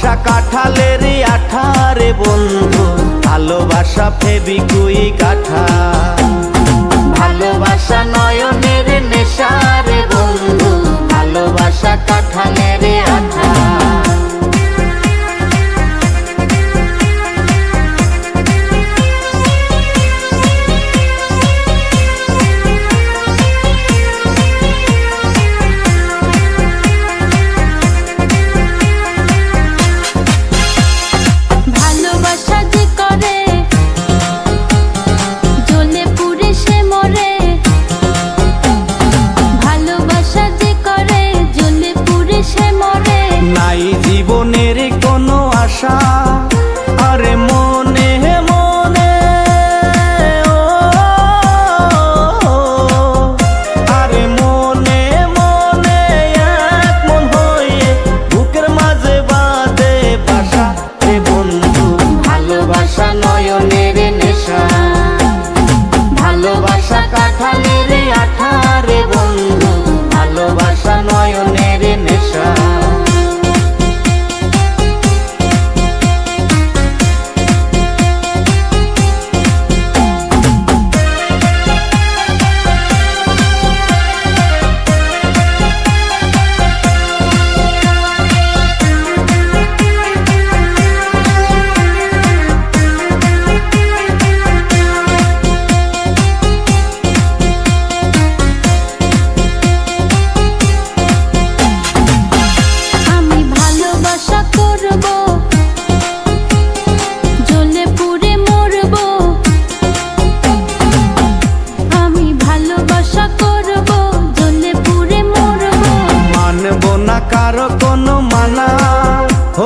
ভালোবাসা কাঁঠালের আঠা রে বন্ধু, ভালোবাসা ফেবিকুইক আঠা। ভালোবাসা নয়নের নেশা রে বন্ধু, ভালোবাসা কাঁঠালের আঠা। জীবনের কোনো আশা আরে মনে মনে, আরে মনে মনে এক মন হয়ে বুকের মাঝে বাঁধে বাসা রে বন্ধু, ভালোবাসা নয়নের নেশা। ভালোবাসা কাঁঠালের আঠা রে বন্ধু, ভালোবাসা নয়নের নেশা। কারো কোনো মানা ও